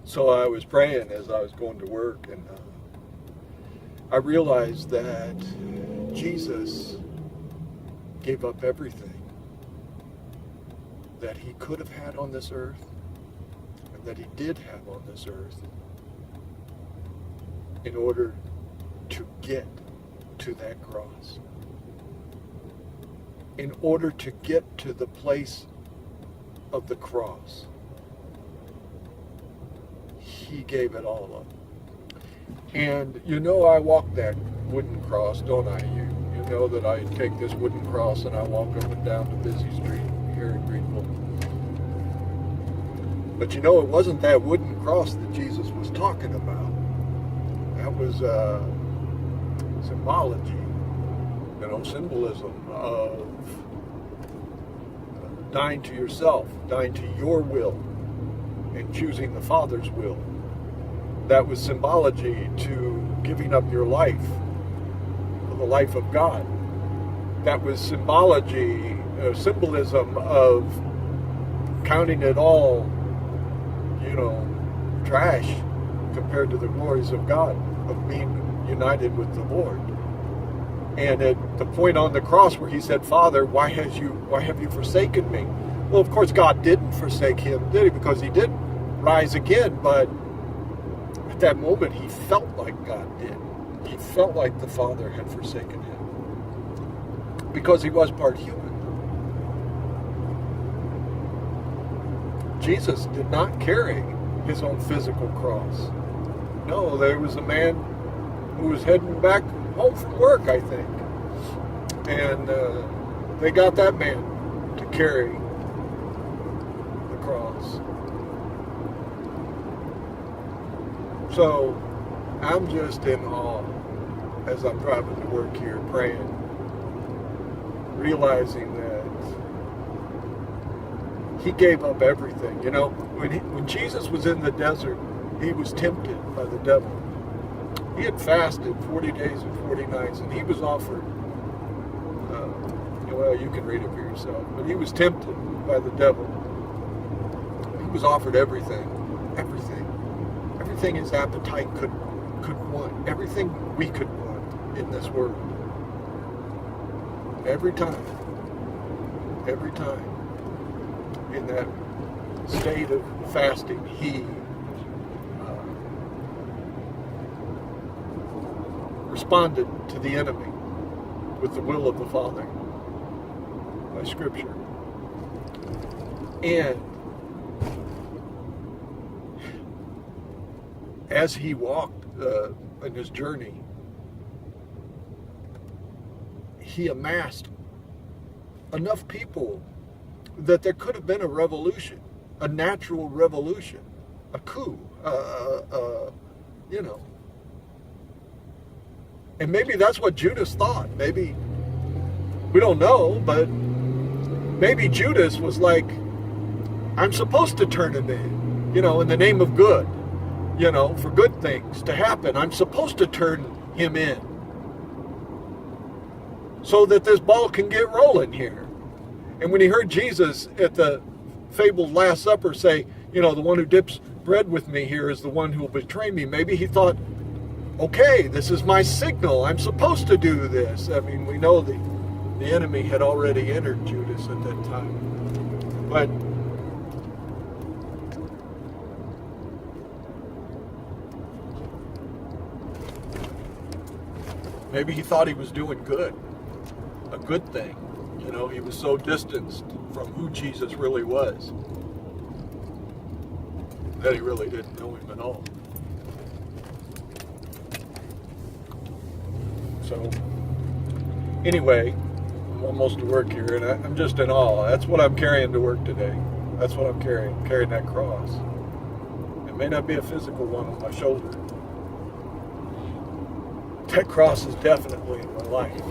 So I was praying as I was going to work, and I realized that Jesus gave up everything that he could have had on this earth and that he did have on this earth in order to get to that cross. In order to get to the place of the cross, he gave it all up. And you know I walk that wooden cross, don't I? You know that I take this wooden cross and I walk up and down the busy street here in Greenville. But you know, it wasn't that wooden cross that Jesus was talking about. That was symbology, symbolism of dying to yourself, dying to your will, and choosing the Father's will. That was symbology to giving up your life for the life of God. That was symbology, symbolism of counting it all, trash compared to the glories of God, of being united with the Lord. And at the point on the cross where he said, Father, why have you forsaken me? Well, of course, God didn't forsake him, did he? Because he did rise again, but at that moment, he felt like God did. He felt like the Father had forsaken him because he was part human. Jesus did not carry his own physical cross. No, there was a man who was heading back home from work, I think. And they got that man to carry the cross. So I'm just in awe as I'm driving to work here, praying, realizing that he gave up everything. When Jesus was in the desert, he was tempted by the devil. He had fasted 40 days and 40 nights, and he was offered, you can read it for yourself, but he was tempted by the devil. He was offered everything his appetite could want, everything we could want in this world. Every time, in that state of fasting, he responded to the enemy with the will of the Father by Scripture. And as he walked in his journey, he amassed enough people that there could have been a revolution, a natural revolution, a coup, And maybe that's what Judas thought. Maybe, we don't know, but maybe Judas was like, I'm supposed to turn him in, in the name of good, for good things to happen. I'm supposed to turn him in so that this ball can get rolling here. And when he heard Jesus at the fabled Last Supper say, the one who dips bread with me here is the one who will betray me, maybe he thought, okay, this is my signal. I'm supposed to do this. I mean, we know the enemy had already entered Judas at that time. But maybe he thought he was doing good, a good thing. He was so distanced from who Jesus really was that he really didn't know him at all. So, anyway, I'm almost to work here, and I'm just in awe. That's what I'm carrying to work today. That's what I'm carrying that cross. It may not be a physical one on my shoulder. That cross is definitely in my life.